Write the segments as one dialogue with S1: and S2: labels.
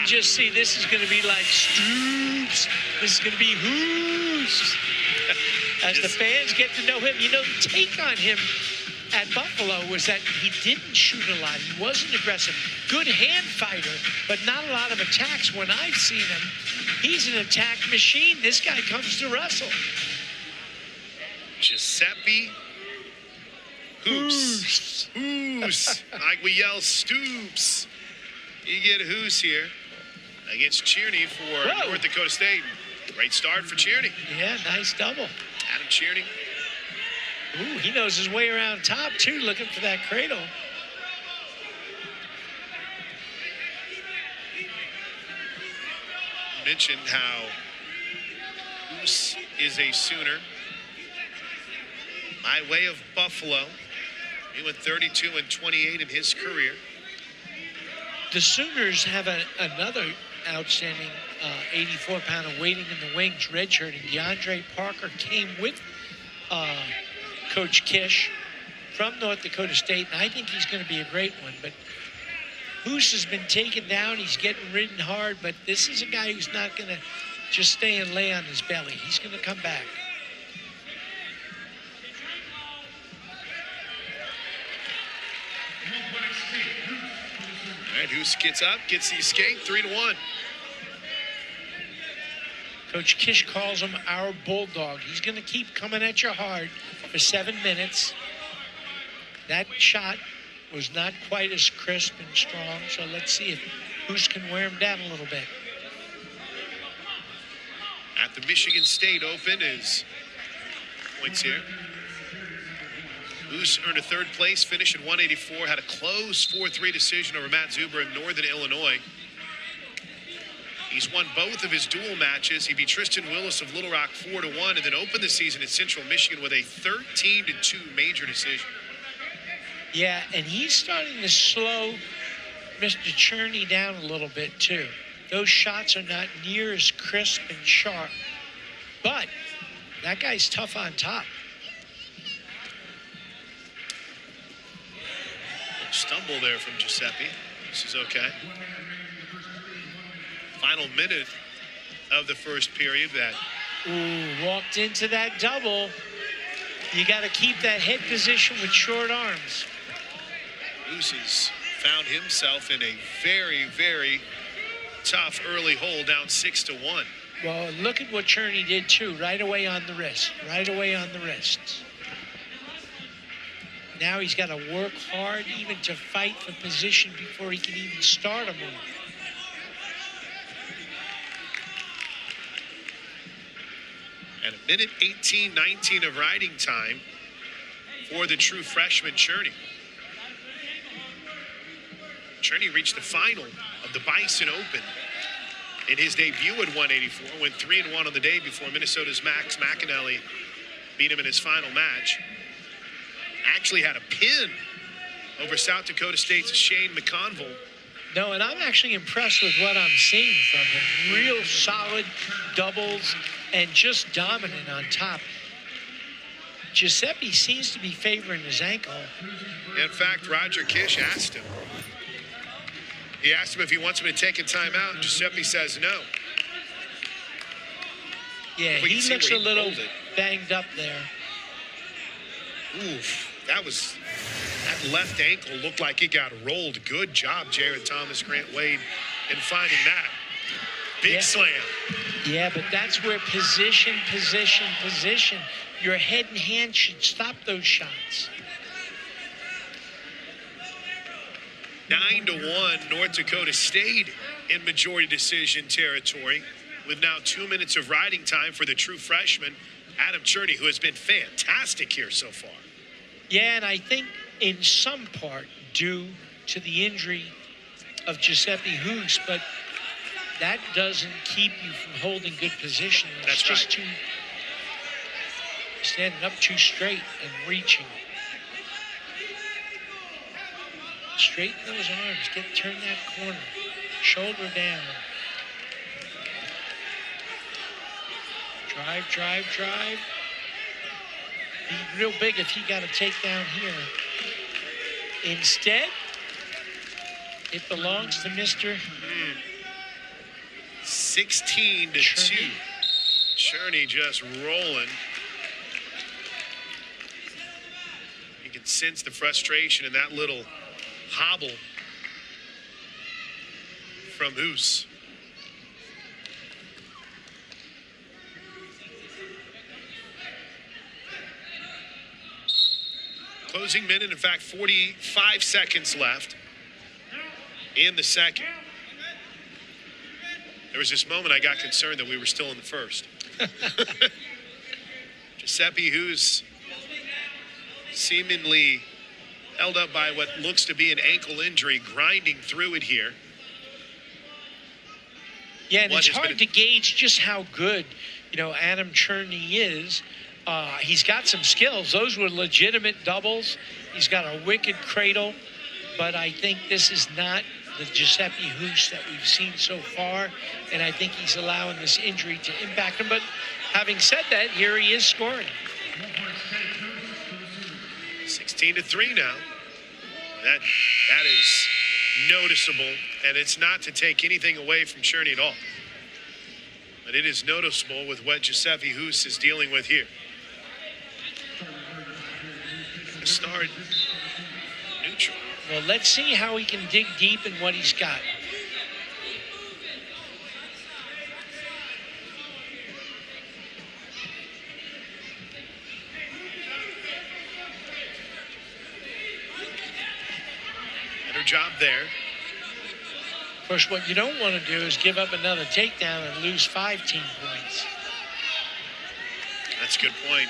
S1: just see this is going to be like Stoops. This is going to be Hoose. As the fans get to know him, you know, the take on him at Buffalo was that he didn't shoot a lot. He wasn't aggressive. Good hand fighter, but not a lot of attacks. When I've seen him, he's an attack machine. This guy comes to wrestle.
S2: Giuseppe Hoose. Hoose. Like we yell Stoops. You get Hoose here against Cherne for North Dakota State. Great start for Cherne.
S1: Yeah, nice double.
S2: Adam Cherne.
S1: Ooh, he knows his way around top, too, looking for that cradle.
S2: Mentioned how Hoose is a Sooner. By way of Buffalo, he went 32-28 in his career.
S1: The Sooners have another outstanding 84-pounder waiting in the wings, redshirting. DeAndre Parker came with Coach Kish from North Dakota State, and I think he's going to be a great one. But Hoose has been taken down. He's getting ridden hard, but this is a guy who's not going to just stay and lay on his belly. He's going to come back.
S2: All right, Hoose gets up, gets the escape, 3-1.
S1: Coach Kish calls him our bulldog. He's going to keep coming at you hard for 7 minutes. That shot was not quite as crisp and strong, so let's see if Hoose can wear him down a little bit.
S2: At the Michigan State Open is points here. Hoose earned a third place finish at 184, had a close 4-3 decision over Matt Zuber in Northern Illinois. He's won both of his dual matches. He beat Tristan Willis of Little Rock 4-1 and then opened the season at Central Michigan with a 13-2 major decision.
S1: Yeah, and he's starting to slow Mr. Cherne down a little bit too. Those shots are not near as crisp and sharp, but that guy's tough on top.
S2: Stumble there from Giuseppe. This is okay. Final minute of the first period. That
S1: walked into that double. You got to keep that head position with short arms.
S2: Hoose has found himself in a very, very tough early hole, down 6-1.
S1: Well, look at what Cherne did too. Right away on the wrist. Right away on the wrists. Now he's got to work hard even to fight for position before he can even start a move.
S2: And a minute 18-19 of riding time for the true freshman Cherne. Cherne reached the final of the Bison Open in his debut at 184. Went 3-1 on the day before Minnesota's Max McAnally beat him in his final match. Actually had a pin over South Dakota State's Shane McConville.
S1: No, and I'm actually impressed with what I'm seeing from him. Real solid doubles and just dominant on top. Giuseppe seems to be favoring his ankle.
S2: In fact, Roger Kish asked him. He asked him if he wants him to take a timeout, and Giuseppe says no.
S1: Yeah, he looks a little banged up there.
S2: Oof. That left ankle looked like it got rolled. Good job, Jared Thomas, Grant Wade, in finding that. Big slam.
S1: Yeah, but that's where position. Your head and hand should stop those shots.
S2: 9-1, North Dakota State in majority decision territory with now 2 minutes of riding time for the true freshman, Adam Cherne, who has been fantastic here so far.
S1: Yeah, and I think in some part due to the injury of Giuseppe Hoose, but that doesn't keep you from holding good position. It's just too standing up too straight and reaching. Straighten those arms. Turn that corner. Shoulder down. Drive. Be real big if he got a takedown here. Instead, it belongs to Mr.
S2: 16-2. Cherne just rolling. You can sense the frustration in that little hobble from Hoose. Closing minute, in fact, 45 seconds left in the second. There was this moment I got concerned that we were still in the first. Giuseppe Hoose seemingly held up by what looks to be an ankle injury, grinding through it here.
S1: Yeah, and it's hard to gauge just how good, Adam Cherne is. He's got some skills. Those were legitimate doubles. He's got a wicked cradle, but I think this is not the Giuseppe Hoose that we've seen so far, and I think he's allowing this injury to impact him. But having said that, here he is scoring.
S2: 16-3 now. That is noticeable, and it's not to take anything away from Cherne at all. But it is noticeable with what Giuseppe Hoose is dealing with here. Start neutral.
S1: Well, let's see how he can dig deep in what he's got.
S2: Better job there.
S1: Of course, what you don't want to do is give up another takedown and lose 5 team points.
S2: That's a good point.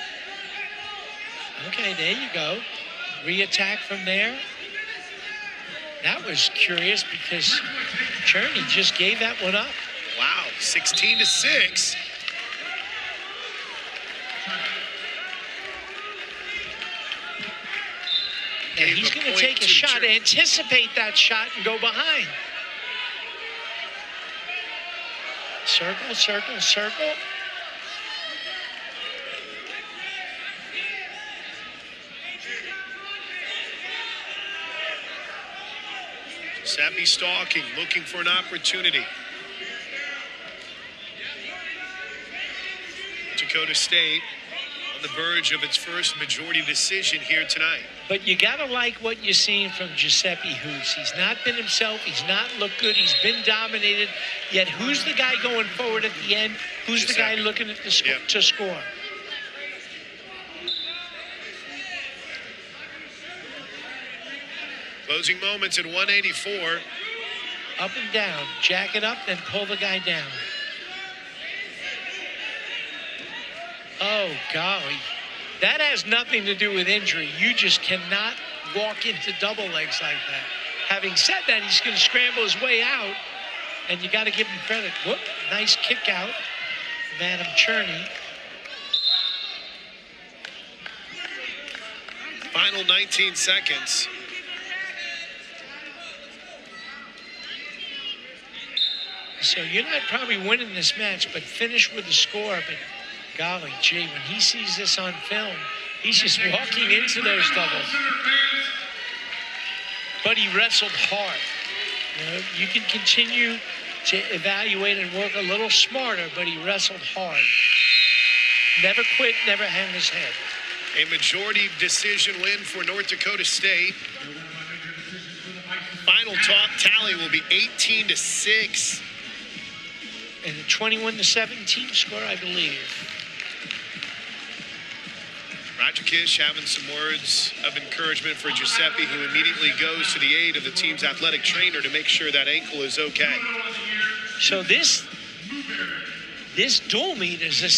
S1: Okay, there you go. Re-attack from there. That was curious because Cherne just gave that one up.
S2: Wow, 16-6.
S1: Now he's going to take a shot, anticipate that shot, and go behind. Circle, circle, circle.
S2: Giuseppe stalking, looking for an opportunity. Dakota State on the verge of its first majority decision here tonight.
S1: But you got to like what you're seeing from Giuseppe Hoose. He's not been himself. He's not looked good. He's been dominated. Yet who's the guy going forward at the end? Who's Giuseppe. The guy looking at to score?
S2: Closing moments at 184.
S1: Up and down. Jack it up, then pull the guy down. Oh, golly. That has nothing to do with injury. You just cannot walk into double legs like that. Having said that, he's going to scramble his way out, and you got to give him credit. Whoop, nice kick out from Adam Cherne.
S2: Final 19 seconds.
S1: So you're not probably winning this match, but finish with the score. But golly gee, when he sees this on film, he's just walking into those doubles. But he wrestled hard. You can continue to evaluate and work a little smarter, but he wrestled hard. Never quit, never hang his head.
S2: A majority decision win for North Dakota State. Final tally will be 18-6.
S1: And a 21-17 score, I believe.
S2: Roger Kish having some words of encouragement for Giuseppe, who immediately goes to the aid of the team's athletic trainer to make sure that ankle is okay.
S1: So this dual meet is a